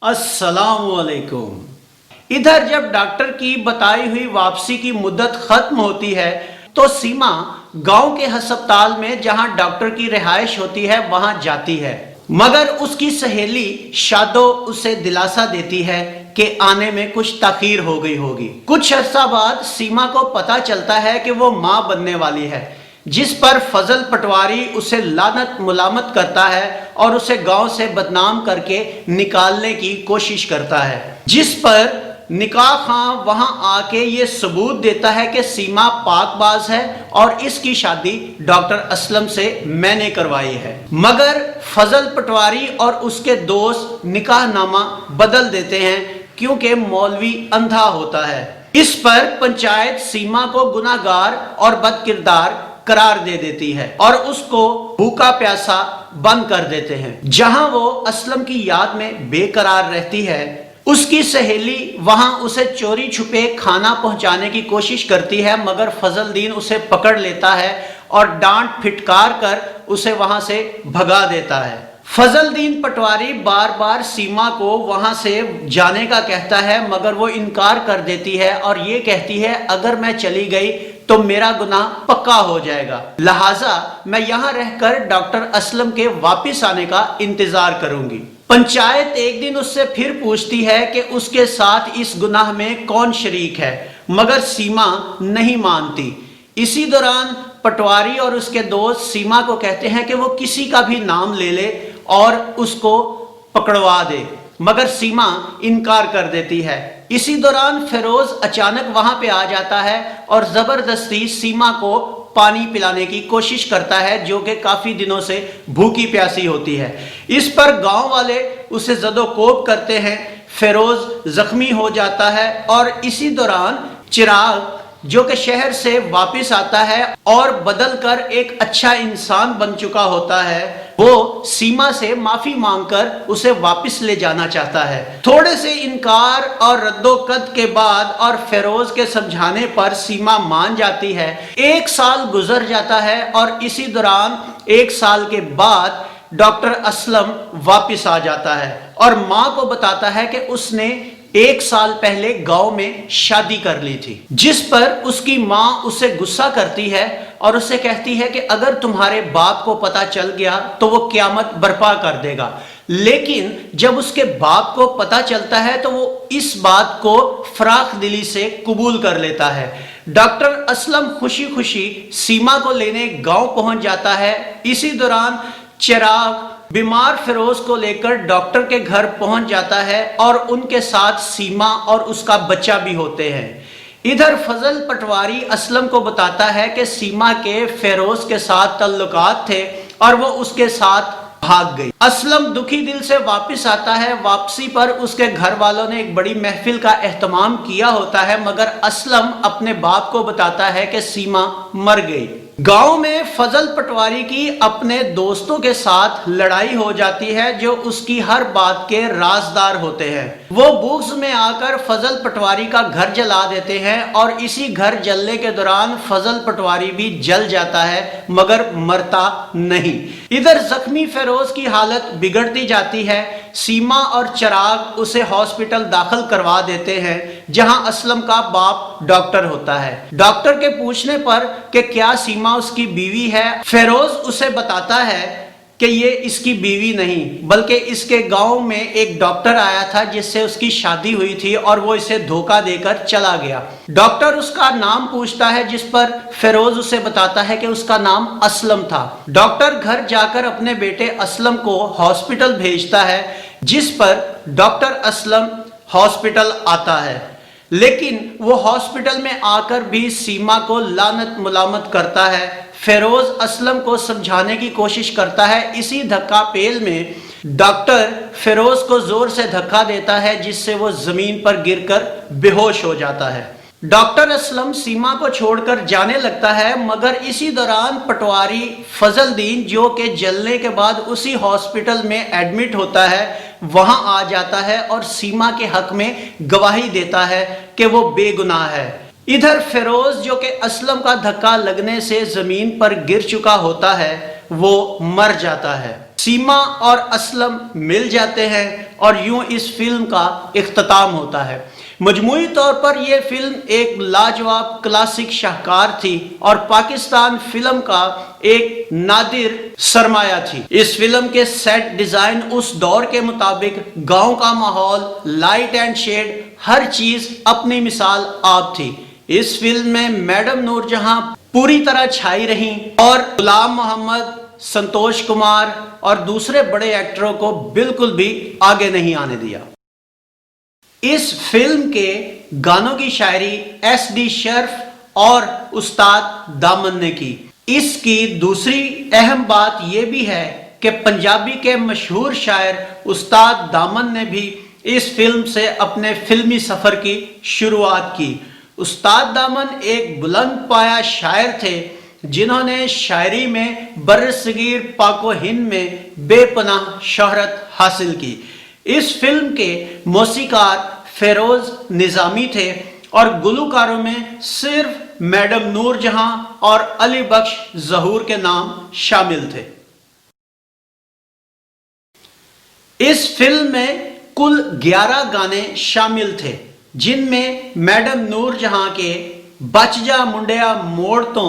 अस्सलाम वालेकुम। इधर जब डॉक्टर की बताई हुई वापसी की मुद्दत खत्म होती है तो सीमा गांव के अस्पताल में जहां डॉक्टर की रिहाइश होती है वहां जाती है, मगर उसकी सहेली शादो उसे दिलासा देती है कि आने में कुछ ताखीर हो गई होगी। कुछ अर्सा बाद सीमा को पता चलता है कि वो मां बनने वाली है, जिस पर फजल पटवारी उसे लानत मुलामत करता है और उसे गांव से बदनाम करके निकालने की कोशिश करता है, जिस पर निकाह खां वहां आके ये सबूत देता है कि सीमा पाकबाज है और इसकी शादी डॉक्टर असलम से मैंने करवाई है। मगर फजल पटवारी और उसके दोस्त निकाहनामा बदल देते हैं क्योंकि मौलवी अंधा होता है। इस पर पंचायत सीमा को गुनाहगार और बदकिरदार करार दे देती है और उसको भूखा प्यासा बंद कर देते हैं। जहां वो असलम की याद में बेकरार रहती है, उसकी सहेली वहां उसे चोरी छुपे खाना पहुंचाने की कोशिश करती है, मगर फजलदीन उसे पकड़ लेता है और डांट फिटकार कर उसे वहां से भगा देता है। फजलदीन पटवारी बार बार सीमा को वहां से जाने का कहता है, मगर वो इनकार कर देती है और ये कहती है अगर मैं चली गई तो मेरा गुनाह पक्का हो जाएगा, लिहाजा मैं यहाँ रहकर डॉक्टर असलम के वापस आने का इंतजार करूंगी। पंचायत एक दिन उससे फिर पूछती है कि उसके साथ इस गुनाह में कौन शरीक है, मगर सीमा नहीं मानती। इसी दौरान पटवारी और उसके दोस्त सीमा को कहते हैं कि वो किसी का भी नाम ले ले और उसको पकड़वा दे, मगर सीमा इनकार कर देती है। इसी दौरान फिरोज अचानक वहां पे आ जाता है और जबरदस्ती सीमा को पानी पिलाने की कोशिश करता है, जो कि काफी दिनों से भूखी प्यासी होती है। इस पर गांव वाले उसे जदोकोब करते हैं। फिरोज जख्मी हो जाता है और इसी दौरान चिराग जो कि शहर से वापस आता है और बदल कर एक अच्छा इंसान बन चुका होता है, वो सीमा से माफी मांगकर उसे वापस ले जाना चाहता है। थोड़े से इनकार और रद्दोकद के बाद और फिरोज के समझाने पर सीमा मान जाती है। 1 साल गुजर जाता है और इसी दौरान 1 साल के बाद डॉक्टर असलम वापस आ जाता है और मां को बताता है कि उसने 1 साल पहले गांव में शादी कर ली थी, जिस पर उसकी मां उसे गुस्सा करती है और उसे कहती है कि अगर तुम्हारे बाप को पता चल गया तो वो क़यामत बर्पा कर देगा। लेकिन जब उसके बाप को पता चलता है तो वो इस बात को फराख दिली से कबूल कर लेता है। डॉक्टर असलम खुशी खुशी सीमा को लेने गांव पहुंच जाता है। इसी दौरान चिराग बीमार फिरोज को लेकर डॉक्टर के घर पहुंच जाता है और उनके साथ सीमा और उसका बच्चा भी होते हैं। इधर फजल पटवारी असलम को बताता है कि सीमा के फिरोज के साथ तल्लुकात थे और वो उसके साथ भाग गई। असलम दुखी दिल से वापस आता है। वापसी पर उसके घर वालों ने एक बड़ी महफिल का एहतमाम किया होता है, मगर असलम अपने बाप को बताता है कि सीमा मर गई। गांव में फजल पटवारी की अपने दोस्तों के साथ लड़ाई हो जाती है, जो उसकी हर बात के राजदार होते हैं। वो बुग्ज में आकर फजल पटवारी का घर जला देते हैं और इसी घर जलने के दौरान फजल पटवारी भी जल जाता है, मगर मरता नहीं। इधर जख्मी फिरोज की हालत बिगड़ती जाती है। सीमा और चिराग उसे हॉस्पिटल दाखिल करवा देते हैं, जहां असलम का बाप डॉक्टर होता है। डॉक्टर के पूछने पर कि क्या सीमा उसकी बीवी है, फिरोज उसे बताता है कि ये इसकी बीवी नहीं, बल्कि इसके गांव में एक डॉक्टर आया था जिससे उसकी शादी हुई थी और वो इसे धोखा देकर चला गया। डॉक्टर उसका नाम पूछता है, जिस पर फिरोज उसे बताता है कि उसका नाम असलम था। डॉक्टर घर जाकर अपने बेटे असलम को हॉस्पिटल भेजता है, जिस पर डॉक्टर असलम हॉस्पिटल आता है, लेकिन वो हॉस्पिटल में आकर भी सीमा को लानत मुलामत करता है। फिरोज असलम को समझाने की कोशिश करता है। इसी धक्का पेल में डॉक्टर फिरोज को जोर से धक्का देता है, जिससे वो जमीन पर गिरकर बेहोश हो जाता है। डॉक्टर असलम सीमा को छोड़कर जाने लगता है, मगर इसी दौरान पटवारी फजलदीन जो कि जलने के बाद उसी हॉस्पिटल में एडमिट होता है, वहां आ जाता है और सीमा के हक में गवाही देता है कि वो बेगुनाह है। इधर फिरोज जो कि असलम का धक्का लगने से जमीन पर गिर चुका होता है, वो मर जाता है। سیما اور اسلم مل جاتے ہیں اور یوں اس فلم کا اختتام ہوتا ہے۔ مجموعی طور پر یہ فلم ایک لاجواب کلاسک شاہکار تھی اور پاکستان فلم کا ایک نادر سرمایہ تھی۔ اس فلم کے سیٹ ڈیزائن اس دور کے مطابق، گاؤں کا ماحول، لائٹ اینڈ شیڈ، ہر چیز اپنی مثال آپ تھی۔ اس فلم میں میڈم نور جہاں پوری طرح چھائی رہیں اور غلام محمد، سنتوش کمار اور دوسرے بڑے ایکٹروں کو بالکل بھی آگے نہیں آنے دیا۔ اس فلم کے گانوں کی شاعری ایس ڈی شرف اور استاد دامن نے کی۔ اس کی دوسری اہم بات یہ بھی ہے کہ پنجابی کے مشہور شاعر استاد دامن نے بھی اس فلم سے اپنے فلمی سفر کی شروعات کی۔ استاد دامن ایک بلند پایہ شاعر تھے جنہوں نے شاعری میں برصغیر پاک و ہند میں بے پناہ شہرت حاصل کی۔ اس فلم کے موسیقار فیروز نظامی تھے اور گلوکاروں میں صرف میڈم نور جہاں اور علی بخش ظہور کے نام شامل تھے۔ اس فلم میں کل 11 گانے شامل تھے جن میں میڈم نور جہاں کے بچ جا منڈیا موڑ تو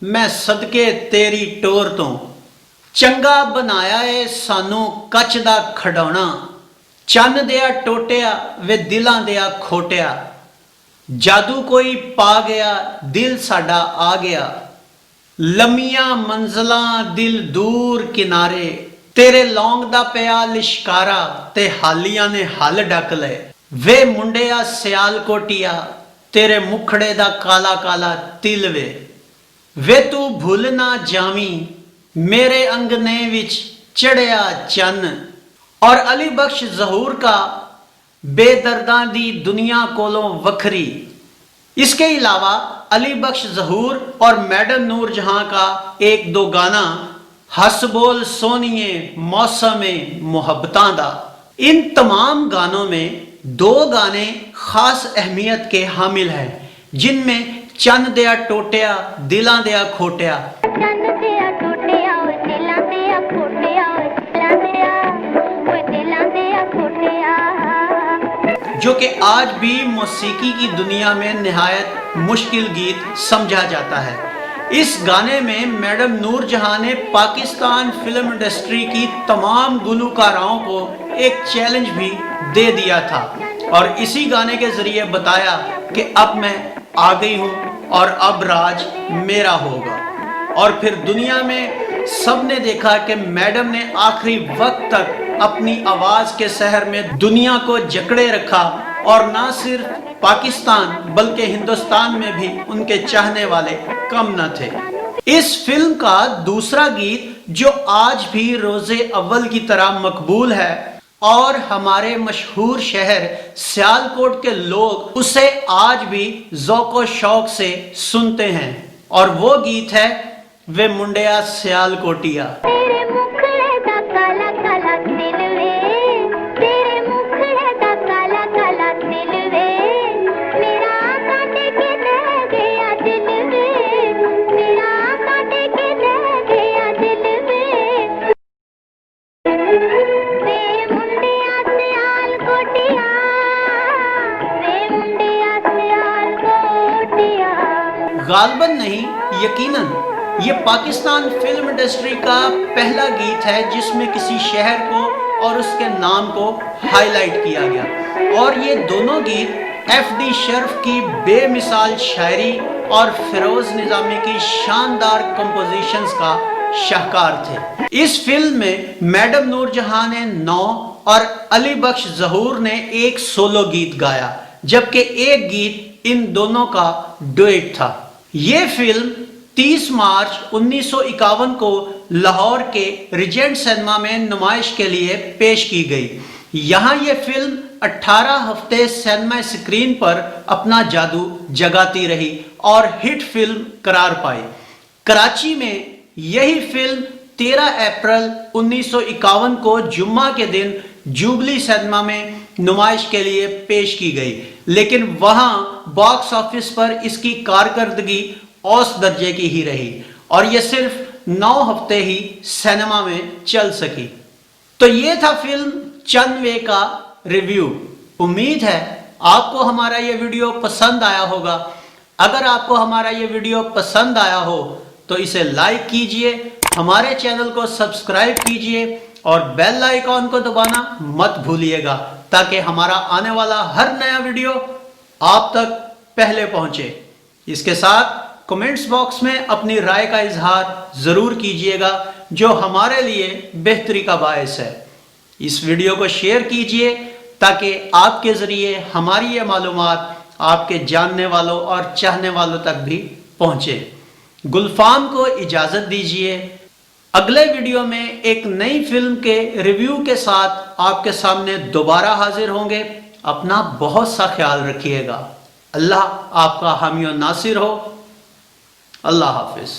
میں صدقے تیری ٹور تو، چنگا بنایا اے سانو کچ دا کھڈونا، چن دیا ٹوٹیا وے دلاں دیا کھوٹیا، جادو کوئی پا گیا دل ساڈا آ گیا، لمیاں منزلاں دل دور کنارے، تیرے لونگ دا پیا لشکارا تے حالیاں نے حل ڈک لے، وے منڈیا سیال کوٹیا تیرے مکھڑے دا کالا کالا تل وے، وے تو بھول نہ جاویں میرے انگنے وچ چڑھیا چن۔ اور علی بخش ظہور کا بے درداں دی دنیا کولوں وکھری۔ اس کے علاوہ علی بخش ظہور اور میڈم نور جہاں کا ایک دو گانا ہس بول سونیے موسم محبتاں دا۔ ان تمام گانوں میں 2 گانے خاص اہمیت کے حامل ہیں جن میں چن دیا ٹوٹیا دلاں دیا کھوٹیا جو کہ آج بھی موسیقی کی دنیا میں نہایت مشکل گیت سمجھا جاتا ہے۔ اس گانے میں میڈم نور جہاں نے پاکستان فلم انڈسٹری کی تمام گلوکاراؤں کو ایک چیلنج بھی دے دیا تھا اور اسی گانے کے ذریعے بتایا کہ اب میں آ گئی ہوں اور اب راج میرا ہوگا۔ اور پھر دنیا میں سب نے دیکھا کہ میڈم نے آخری وقت تک اپنی آواز کے سحر میں دنیا کو جکڑے رکھا اور نہ صرف پاکستان بلکہ ہندوستان میں بھی ان کے چاہنے والے کم نہ تھے۔ اس فلم کا دوسرا گیت جو آج بھی روز اول کی طرح مقبول ہے اور ہمارے مشہور شہر سیالکوٹ کے لوگ اسے آج بھی ذوق و شوق سے سنتے ہیں، اور وہ گیت ہے وے منڈیا سیالکوٹیا۔ غالباً نہیں، یقیناً یہ پاکستان فلم انڈسٹری کا پہلا گیت ہے جس میں کسی شہر کو اور اس کے نام کو ہائی لائٹ کیا گیا، اور یہ دونوں گیت ایف ڈی شرف کی بے مثال شاعری اور فیروز نظامی کی شاندار کمپوزیشنز کا شاہکار تھے۔ اس فلم میں میڈم نور جہاں نے 9 اور علی بخش ظہور نے ایک سولو گیت گایا، جبکہ ایک گیت ان دونوں کا ڈوئٹ تھا۔ یہ فلم 30 مارچ 1951 کو لاہور کے ریجنٹ سنیما میں نمائش کے لیے پیش کی گئی۔ یہاں یہ فلم 18 ہفتے سینما اسکرین پر اپنا جادو جگاتی رہی اور ہٹ فلم قرار پائی۔ کراچی میں یہی فلم 13 اپریل 1951 کو جمعہ کے دن جوبلی سنیما میں نمائش کے لیے پیش کی گئی، لیکن وہاں باکس آفس پر اس کی کارکردگی اوسط درجے کی ہی رہی اور یہ صرف 9 हफ्ते ही सिनेमा में चल सकी। तो ये था फिल्म चंद का रिव्यू। उम्मीद है आपको हमारा ये वीडियो पसंद आया होगा। अगर आपको हमारा ये वीडियो पसंद आया हो तो इसे लाइक कीजिए, हमारे चैनल को सब्सक्राइब कीजिए और बेल आइकॉन को दबाना मत भूलिएगा, ताकि हमारा आने वाला हर नया वीडियो आप तक पहले पहुंचे। इसके साथ कमेंट्स बॉक्स में अपनी राय का इजहार जरूर कीजिएगा, जो हमारे लिए बेहतरी का बायस है। इस वीडियो को शेयर कीजिए ताकि आपके जरिए हमारी ये मालूमात आपके जानने वालों और चाहने वालों तक भी पहुंचे। गुलफाम को इजाजत दीजिए। अगले वीडियो में एक नई फिल्म के रिव्यू के साथ आपके सामने दोबारा हाजिर होंगे। अपना बहुत सा ख्याल रखिएगा। अल्लाह आपका हामी और नासिर हो। अल्लाह हाफिज।